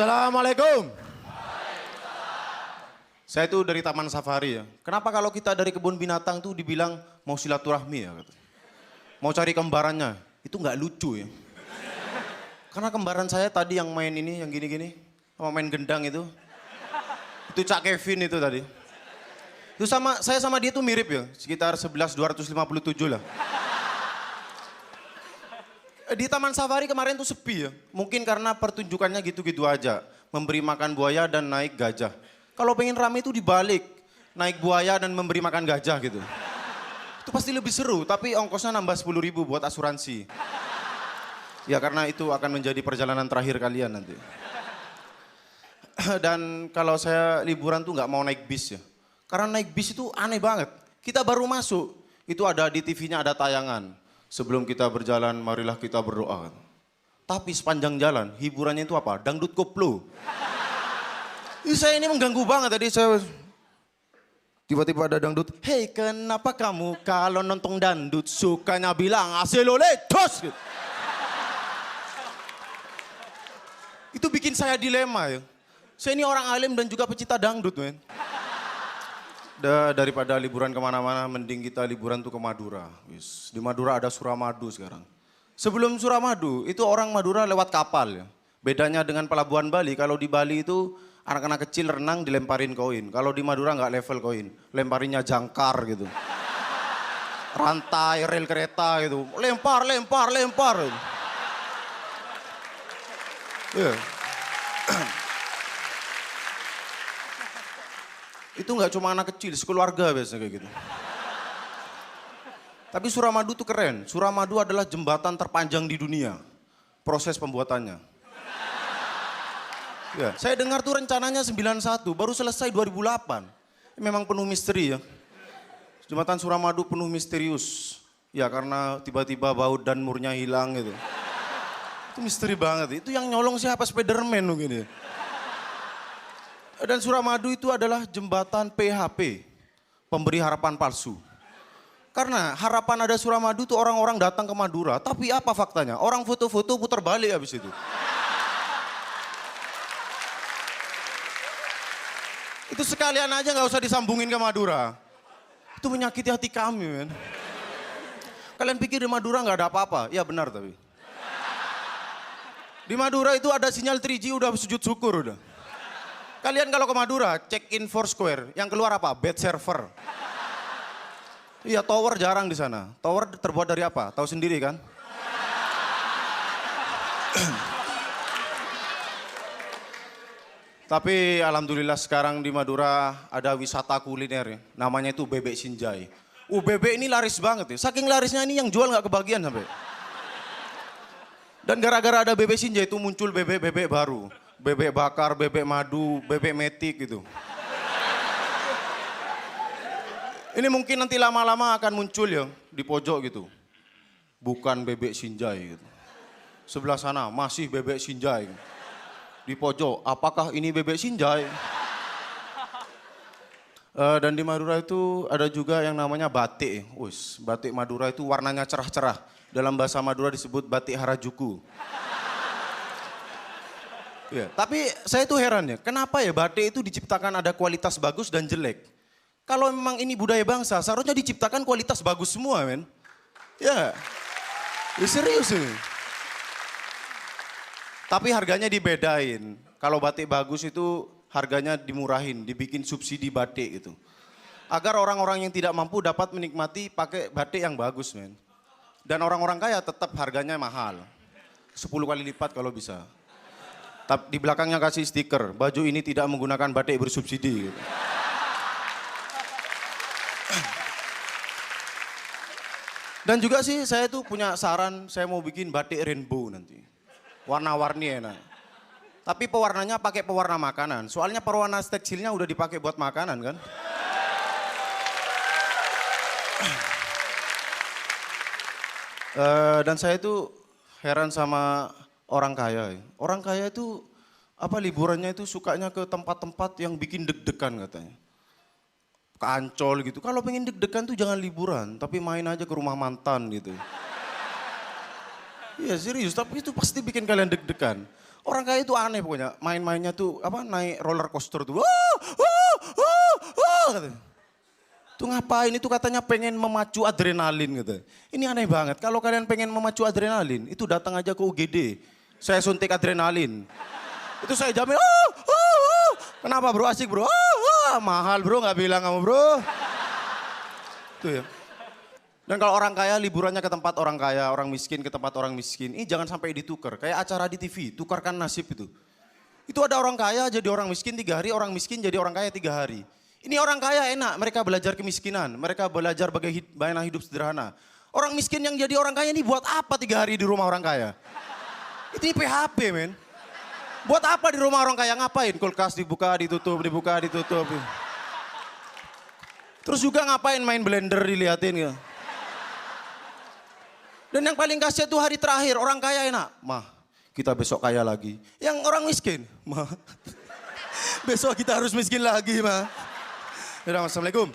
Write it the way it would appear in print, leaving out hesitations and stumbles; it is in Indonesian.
Assalamualaikum. Saya itu dari Taman Safari ya. Kenapa kalau kita dari kebun binatang tuh dibilang mau silaturahmi ya? Mau cari kembarannya, itu nggak lucu ya. Karena kembaran saya tadi yang main ini, yang gini-gini, sama main gendang itu. Itu Cak Kevin itu tadi. Itu saya sama dia tuh mirip ya, sekitar 11.257 lah. Di Taman Safari kemarin tuh sepi ya. Mungkin karena pertunjukannya gitu-gitu aja. Memberi makan buaya dan naik gajah. Kalau pengen rame itu dibalik. Naik buaya dan memberi makan gajah gitu. Itu pasti lebih seru, tapi ongkosnya nambah 10.000 buat asuransi. Ya karena itu akan menjadi perjalanan terakhir kalian nanti. Dan kalau saya liburan tuh nggak mau naik bis ya. Karena naik bis itu aneh banget. Kita baru masuk, itu ada di TV-nya ada tayangan. Sebelum kita berjalan, marilah kita berdoa. Tapi sepanjang jalan, hiburannya itu apa? Dangdut koplo. Saya ini mengganggu banget tadi saya. Tiba-tiba ada dangdut. Hei, kenapa kamu kalau nonton dangdut sukanya bilang aseloletos? Itu bikin saya dilema ya. Saya ini orang alim dan juga pecinta dangdut, men. Daripada liburan kemana-mana, mending kita liburan tuh ke Madura. Di Madura ada Suramadu sekarang. Sebelum Suramadu, itu orang Madura lewat kapal ya. Bedanya dengan pelabuhan Bali, kalau di Bali itu anak-anak kecil renang dilemparin koin. Kalau di Madura nggak level koin, lemparinnya jangkar gitu. Rantai, rel kereta gitu, lempar. Yeah. Itu nggak cuma anak kecil, sekeluarga biasanya kayak gitu. Tapi Suramadu tuh keren. Suramadu adalah jembatan terpanjang di dunia. Proses pembuatannya. Ya, saya dengar tuh rencananya 91, baru selesai 2008. Memang penuh misteri ya. Jembatan Suramadu penuh misterius. Ya karena tiba-tiba baut dan murnya hilang gitu. Itu misteri banget. Itu yang nyolong siapa? Spiderman mungkin ya. Dan Suramadu itu adalah jembatan PHP, pemberi harapan palsu. Karena harapan ada Suramadu itu orang-orang datang ke Madura, tapi apa faktanya? Orang foto-foto putar balik habis itu. Itu sekalian aja nggak usah disambungin ke Madura. Itu menyakiti hati kami, men. Kalian pikir di Madura nggak ada apa-apa? Ya benar tapi. Di Madura itu ada sinyal 3G udah sujud syukur udah. Kalian kalau ke Madura, check in Foursquare, yang keluar apa? Bed server. Iya, tower jarang di sana. Tower terbuat dari apa? Tahu sendiri kan? Tapi alhamdulillah sekarang di Madura ada wisata kuliner ya. Namanya itu bebek Sinjai. Bebek ini laris banget ya. Saking larisnya ini yang jual nggak kebagian sampai. Dan gara-gara ada bebek Sinjai itu muncul bebek-bebek baru. Bebek bakar, bebek madu, bebek metik gitu. Ini mungkin nanti lama-lama akan muncul ya di pojok gitu. Bukan bebek Sinjai gitu. Sebelah sana masih bebek Sinjai. Di pojok, apakah ini bebek Sinjai? Dan di Madura itu ada juga yang namanya batik. Batik Madura itu warnanya cerah-cerah. Dalam bahasa Madura disebut batik Harajuku. Ya, tapi saya tuh heran ya, kenapa ya batik itu diciptakan ada kualitas bagus dan jelek? Kalau memang ini budaya bangsa, seharusnya diciptakan kualitas bagus semua, men. Ya serius ini. Tapi harganya dibedain. Kalau batik bagus itu harganya dimurahin, dibikin subsidi batik itu. Agar orang-orang yang tidak mampu dapat menikmati pakai batik yang bagus, men. Dan orang-orang kaya tetap harganya mahal. 10 kali lipat kalau bisa. Di belakangnya kasih stiker, baju ini tidak menggunakan batik bersubsidi. Dan juga sih saya tuh punya saran, saya mau bikin batik rainbow nanti. Warna-warni enak. Tapi pewarnanya pakai pewarna makanan, soalnya pewarna tekstilnya udah dipakai buat makanan kan. Dan saya tuh heran sama orang kaya. Orang kaya itu liburannya itu sukanya ke tempat-tempat yang bikin deg-degan katanya. Ke Ancol gitu. Kalau pengen deg-degan tuh jangan liburan, tapi main aja ke rumah mantan gitu. Iya serius, tapi itu pasti bikin kalian deg-degan. Orang kaya itu aneh pokoknya. Main-mainnya tuh apa naik roller coaster tuh. Wah, wah, wah, wah, katanya. Tuh ngapain itu katanya pengen memacu adrenalin gitu. Ini aneh banget. Kalau kalian pengen memacu adrenalin, itu datang aja ke UGD. Saya suntik adrenalin. Itu saya jamin, kenapa bro, asik bro, mahal bro, nggak bilang kamu bro. Itu ya. Dan kalau orang kaya liburannya ke tempat orang kaya, orang miskin ke tempat orang miskin. Ini jangan sampai ditukar, kayak acara di TV, tukarkan nasib itu. Itu ada orang kaya jadi orang miskin 3 hari, orang miskin jadi orang kaya 3 hari. Ini orang kaya enak, mereka belajar kemiskinan, mereka belajar bagaimana hidup sederhana. Orang miskin yang jadi orang kaya ini buat apa 3 hari di rumah orang kaya? Itu PHP men. Buat apa di rumah orang kaya ngapain? Kulkas dibuka, ditutup, dibuka, ditutup. Terus juga ngapain main blender diliatin ya. Dan yang paling kasihan tuh hari terakhir, orang kaya enak. Mah, kita besok kaya lagi. Yang orang miskin, mah, besok kita harus miskin lagi mah. Yaudah, Assalamualaikum.